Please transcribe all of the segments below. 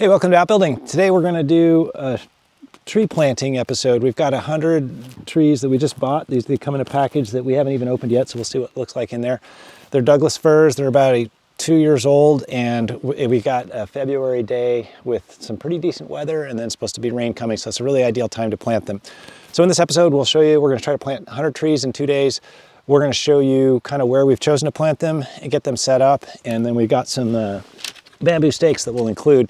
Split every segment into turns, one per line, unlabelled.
Hey, welcome to Outbuilding. Today we're going to do a tree planting episode. We've got 100 trees that we just bought. They come in a package that we haven't even opened yet, so we'll see what it looks like in there. They're Douglas Firs. They're about 2 years old, and we got a February day with some pretty decent weather, and then it's supposed to be rain coming, so it's a really ideal time to plant them. So in this episode, we'll show you, we're going to try to plant 100 trees in 2 days. We're going to show you kind of where we've chosen to plant them and get them set up, and then we've got some bamboo stakes that we'll include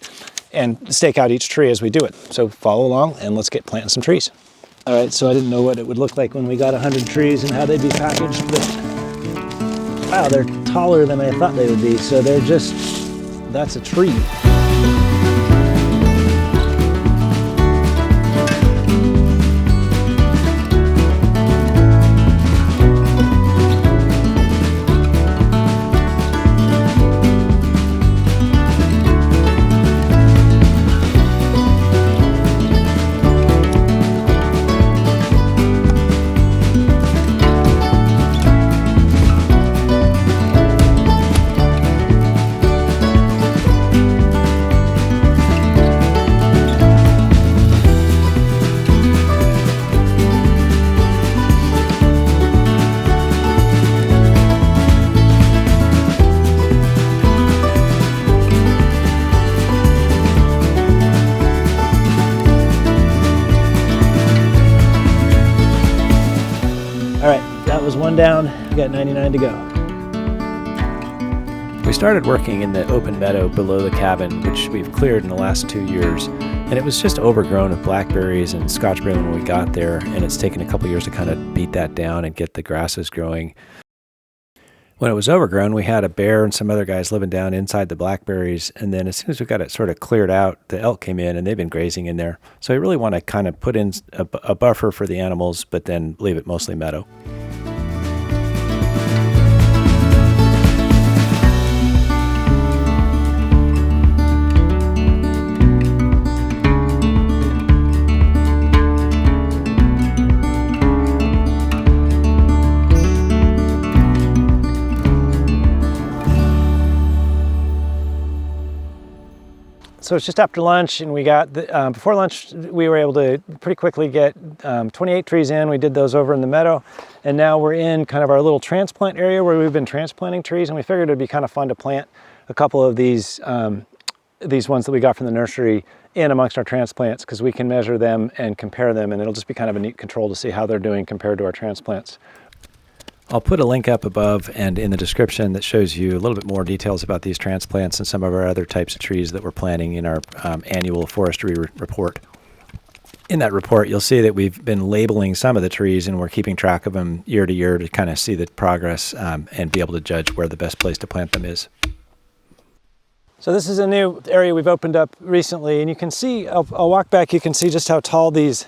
and stake out each tree as we do it. So follow along and let's get planting some trees. All right, so I didn't know what it would look like when we got 100 trees and how they'd be packaged, but wow, they're taller than I thought they would be. So that's a tree. All right, that was one down. We got 99 to go. We started working in the open meadow below the cabin, which we've cleared in the last 2 years. And it was just overgrown with blackberries and scotchberry when we got there. And it's taken a couple years to kind of beat that down and get the grasses growing. When it was overgrown, we had a bear and some other guys living down inside the blackberries. And then as soon as we got it sort of cleared out, the elk came in and they've been grazing in there. So I really want to kind of put in a buffer for the animals, but then leave it mostly meadow. So it's just after lunch, and we got, before lunch, we were able to pretty quickly get 28 trees in. We did those over in the meadow, and now we're in kind of our little transplant area where we've been transplanting trees, and we figured it'd be kind of fun to plant a couple of these ones that we got from the nursery in amongst our transplants, because we can measure them and compare them, and it'll just be kind of a neat control to see how they're doing compared to our transplants. I'll put a link up above and in the description that shows you a little bit more details about these transplants and some of our other types of trees that we're planting in our annual forestry report. In that report, you'll see that we've been labeling some of the trees, and we're keeping track of them year to year to kind of see the progress and be able to judge where the best place to plant them is. So this is a new area we've opened up recently, and you can see, I'll walk back, you can see just how tall this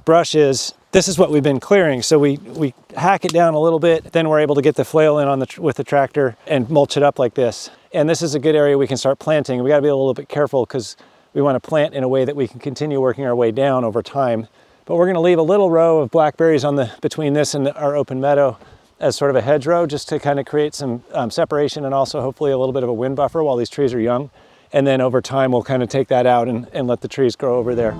brush is. This is what we've been clearing. So we hack it down a little bit, then we're able to get the flail in with the tractor and mulch it up like this. And this is a good area we can start planting. We gotta be a little bit careful because we wanna plant in a way that we can continue working our way down over time. But we're gonna leave a little row of blackberries between this and our open meadow as sort of a hedgerow, just to kind of create some separation and also hopefully a little bit of a wind buffer while these trees are young. And then over time, we'll kind of take that out and let the trees grow over there.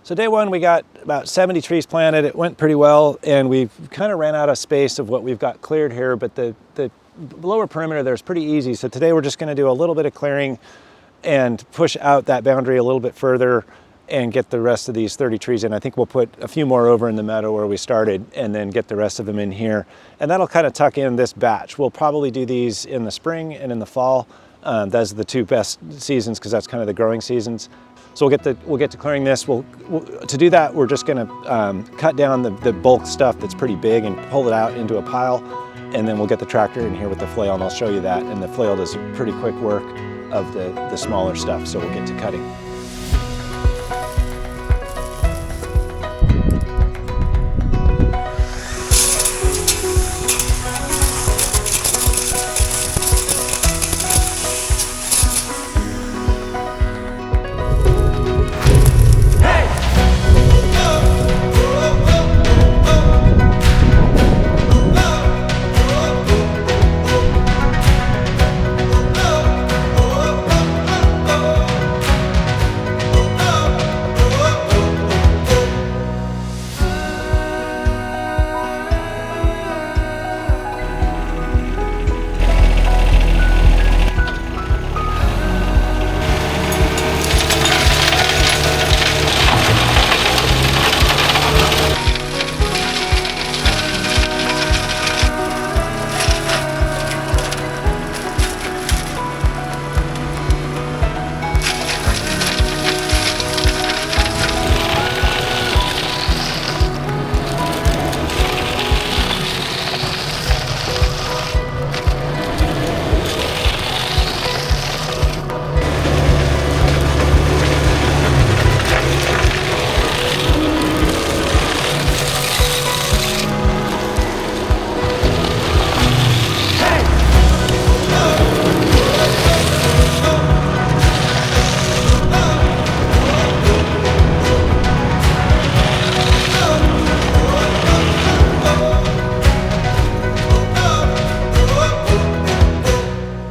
So day one, we got about 70 trees planted. It went pretty well, and we kind of ran out of space of what we've got cleared here, but the lower perimeter there is pretty easy. So today we're just gonna do a little bit of clearing and push out that boundary a little bit further and get the rest of these 30 trees in. I think we'll put a few more over in the meadow where we started and then get the rest of them in here. And that'll kind of tuck in this batch. We'll probably do these in the spring and in the fall. Those are the two best seasons because that's kind of the growing seasons. So we'll get to clearing this. To do that, we're just gonna cut down the bulk stuff that's pretty big and pull it out into a pile. And then we'll get the tractor in here with the flail, and I'll show you that. And the flail does pretty quick work of the smaller stuff, so we'll get to cutting.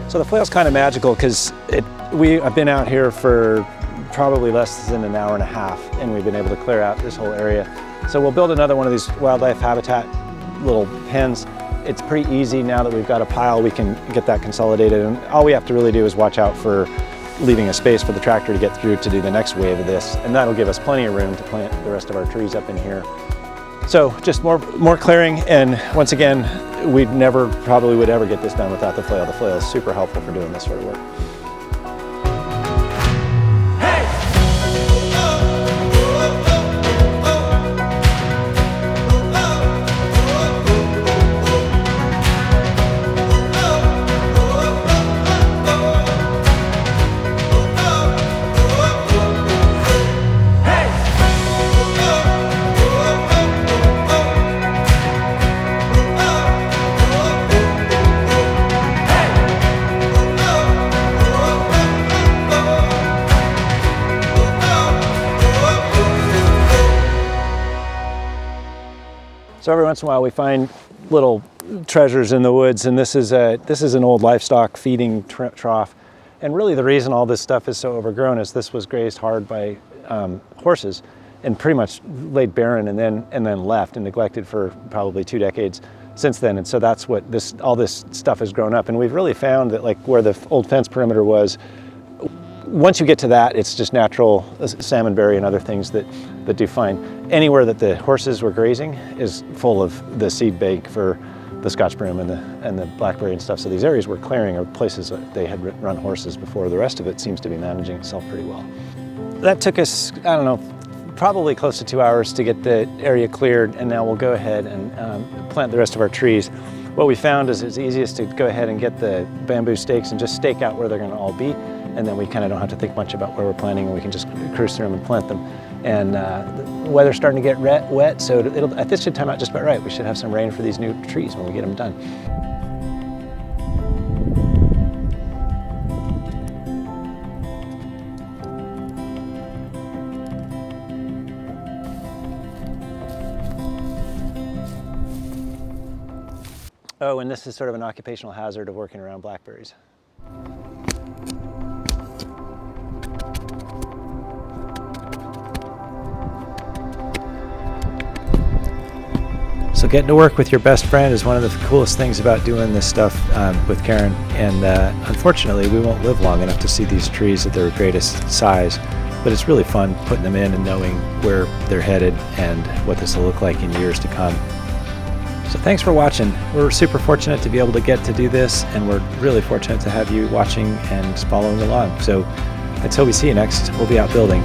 So the flail's kind of magical because I've been out here for probably less than an hour and a half, and we've been able to clear out this whole area. So we'll build another one of these wildlife habitat little pens. It's pretty easy now that we've got a pile, we can get that consolidated, and all we have to really do is watch out for leaving a space for the tractor to get through to do the next wave of this, and that'll give us plenty of room to plant the rest of our trees up in here. So just more clearing, and once again, we probably would ever get this done without the flail. The flail is super helpful for doing this sort of work. So every once in a while we find little treasures in the woods, and this is an old livestock feeding trough. And really the reason all this stuff is so overgrown is this was grazed hard by horses and pretty much laid barren and then left and neglected for probably 2 decades since then. And so that's what all this stuff has grown up. And we've really found that, like where the old fence perimeter was, once you get to that, it's just natural salmonberry and other things that do fine. Anywhere that the horses were grazing is full of the seed bank for the Scotch broom and the blackberry and stuff. So these areas we're clearing are places that they had run horses before. The rest of it seems to be managing itself pretty well. That took us, I don't know, probably close to 2 hours to get the area cleared, and now we'll go ahead and plant the rest of our trees. What we found is it's easiest to go ahead and get the bamboo stakes and just stake out where they're gonna all be, and then we kind of don't have to think much about where we're planting, and we can just cruise through them and plant them. And the weather's starting to get wet, so this should time out just about right. We should have some rain for these new trees when we get them done. Oh, and this is sort of an occupational hazard of working around blackberries. So getting to work with your best friend is one of the coolest things about doing this stuff with Karen, and unfortunately we won't live long enough to see these trees at their greatest size, but it's really fun putting them in and knowing where they're headed and what this will look like in years to come. So thanks for watching. We're super fortunate to be able to get to do this, and we're really fortunate to have you watching and following along. So until we see you next, we'll be out building.